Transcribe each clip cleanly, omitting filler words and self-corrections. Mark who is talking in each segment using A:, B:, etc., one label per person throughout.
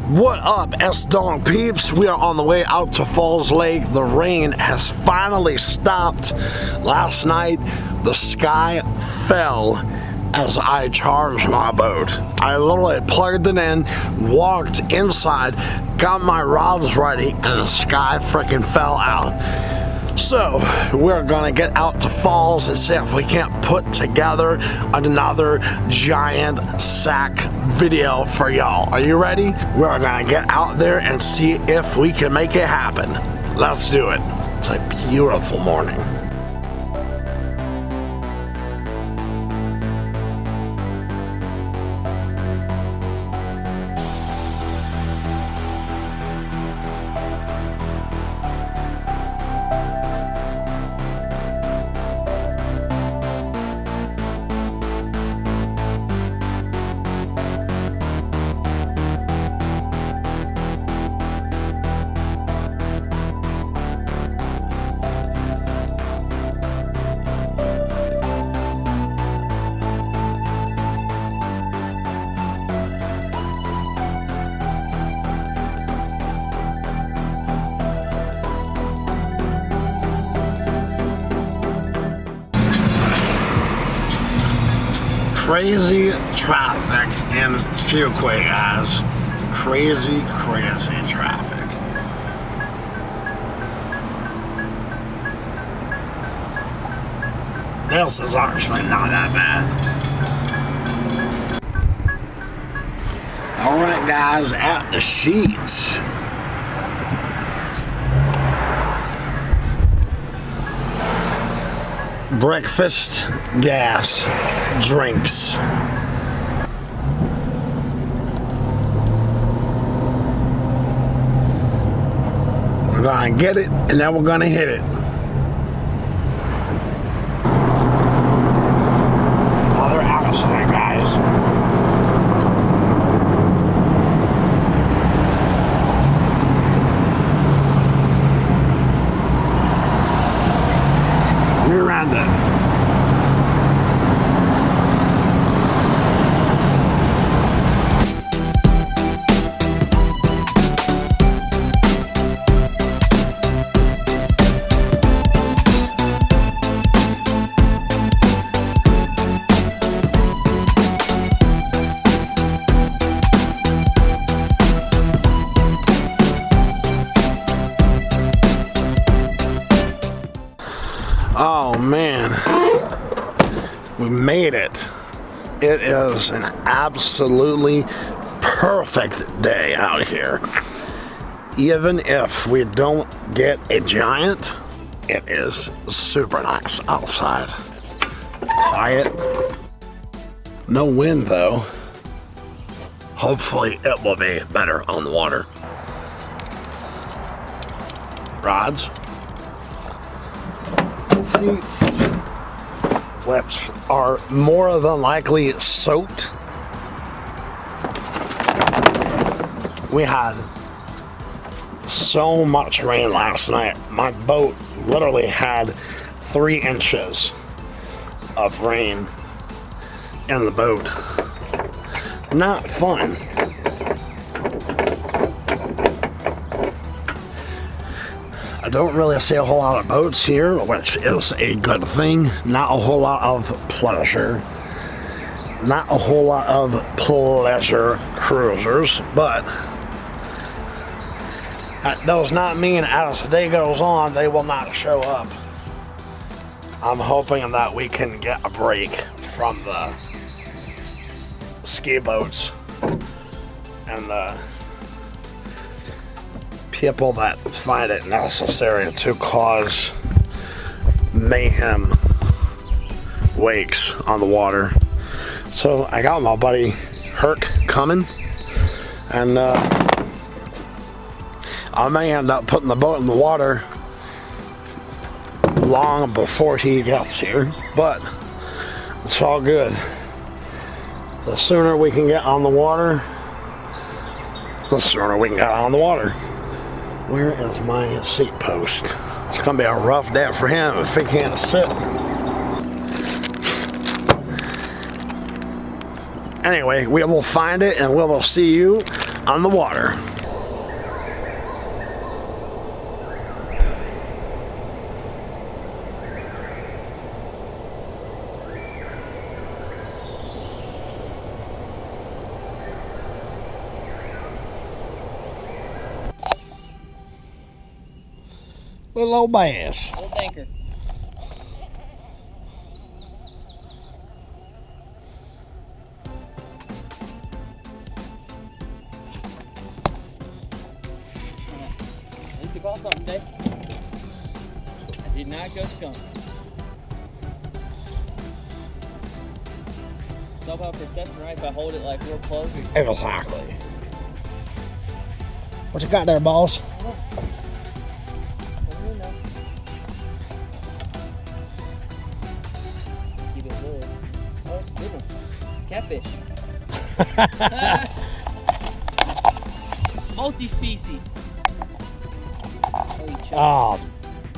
A: What up, S-Dog peeps? We are on the way out to Falls Lake. The rain has finally stopped. Last night, the sky fell as I charged my boat. I literally plugged it in, walked inside, got my rods ready, and the sky freaking fell out. So, we're gonna get out to Falls and see if we can't put together another giant sack video for y'all. Are you ready? We're gonna get out there and see if we can make it happen. Let's do it. It's a beautiful morning. Crazy traffic in Fuquay, guys. Crazy traffic. This is actually not that bad. Alright guys, at the sheets. Breakfast, gas, drinks. We're gonna get it and then we're gonna hit it. Another accident, guys. Rear-ended. Oh man, we made it. It is an absolutely perfect day out here. Even if we don't get a giant, it is super nice outside. Quiet. No wind though. Hopefully it will be better on the water. Rods. Seats, which are more than likely soaked. We had so much rain last night. My boat literally had 3 inches of rain in the boat. Not fun. I don't really see a whole lot of boats here, which is a good thing. Not a whole lot of pleasure. Not a whole lot of pleasure cruisers, but that does not mean as the day goes on, they will not show up. I'm hoping that we can get a break from the ski boats and the people that find it necessary to cause mayhem wakes on the water. So I got my buddy Herc coming, and I may end up putting the boat in the water long before he gets here, but it's all good. The sooner we can get on the water, the sooner we can get on the water. Where is my seat post? It's gonna be a rough day for him if he can't sit. Anyway, we will find it and we will see you on the water. Little old bass.
B: Little banker. At least you caught something, Dave. I did not go skunk. It's all about perception, right? If I hold it like real close.
A: Exactly. What you got there, boss?
B: Catfish. Multi-species.
A: Oh,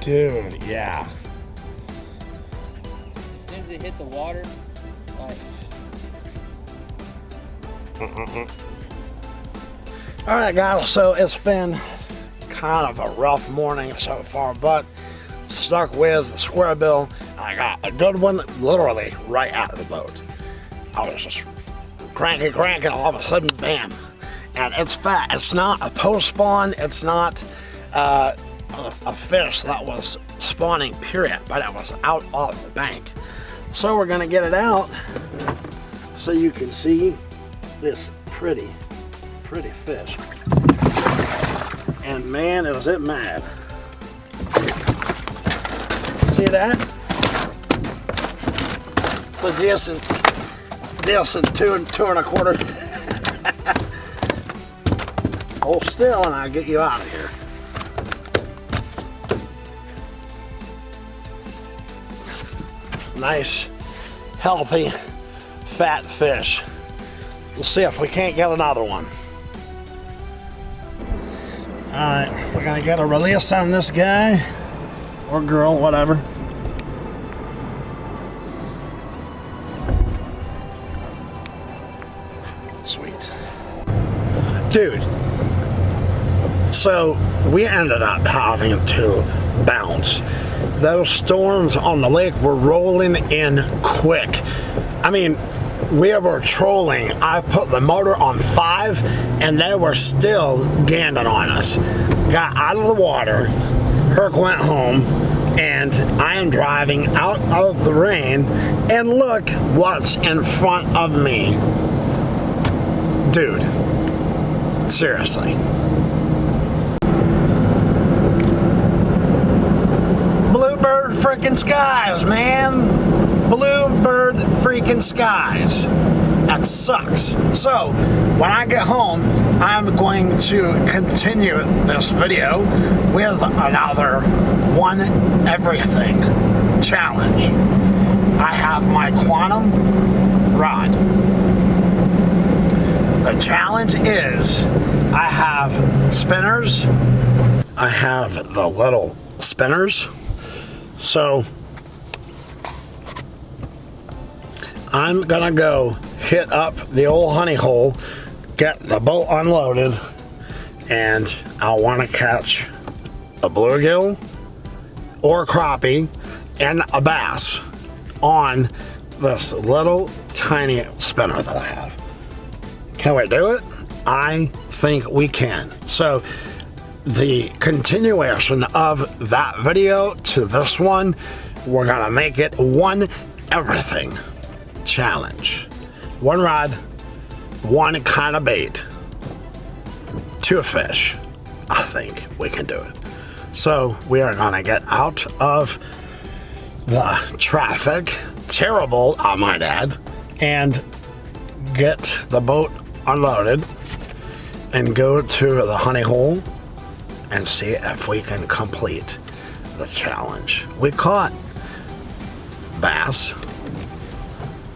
A: dude, yeah.
B: As soon as it hit the water, like.
A: All right, guys, so it's been kind of a rough morning so far, but stuck with the square bill. I got a good one literally right out of the boat. I was just cranking, all of a sudden, bam. And it's fat. It's not a post spawn. It's not a fish that was spawning, period, but it was out of the bank. So we're gonna get it out so you can see this pretty fish. And man, is it mad. See that? It's a decent 2 1/4. Hold still and I'll get you out of here. Nice, healthy, fat fish. We'll see if we can't get another one. Alright, we're gonna get a release on this guy, or girl, whatever. Sweet. Dude, so we ended up having to bounce. Those storms on the lake were rolling in quick. I mean, we were trolling. I put the motor on 5 and they were still ganding on us. Got out of the water, Herc went home, and I am driving out of the rain, and look what's in front of me. Dude, seriously. Bluebird freaking skies, man. Bluebird freaking skies. That sucks. So, when I get home, I'm going to continue this video with another one everything challenge. I have my quantum rod. The challenge is I have spinners. I have the little spinners. So I'm gonna go hit up the old honey hole, get the boat unloaded, and I want to catch a bluegill or a crappie and a bass on this little tiny spinner that I have. Can we do it? I think we can. So the continuation of that video to this one, we're gonna make it one everything challenge. One rod, one kind of bait, 2 fish. I think we can do it. So we are gonna get out of the traffic, terrible I might add, and get the boat unloaded and go to the honey hole and see if we can complete the challenge. We caught bass.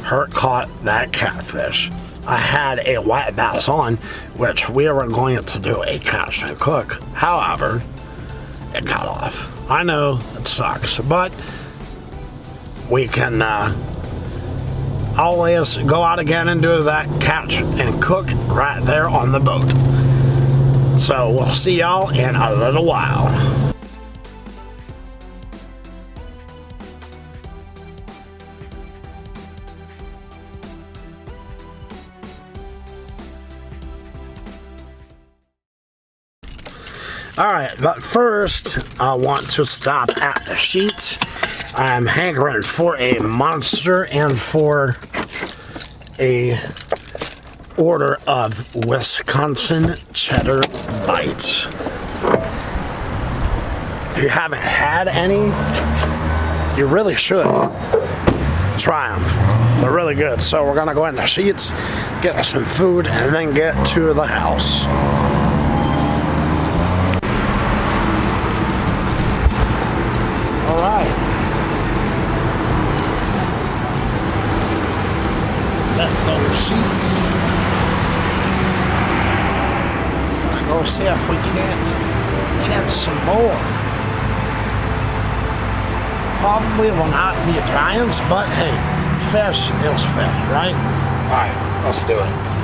A: Herc caught that catfish. I had a white bass on, which we were going to do a catch and cook. However, it got off. I know it sucks, but we can always go out again and do that catch and cook right there on the boat. So we'll see y'all in a little while. Alright, but first I want to stop at the sheets. I'm hankering for a monster and for a order of Wisconsin cheddar bites. If you haven't had any, you really should try them. They're really good. So we're gonna go in the sheets, get us some food, and then get to the house. Alright. Left those sheets. I'm gonna go see if we can't catch some more. Probably will not be giants, but hey, fish is fish, right? Alright, let's do it.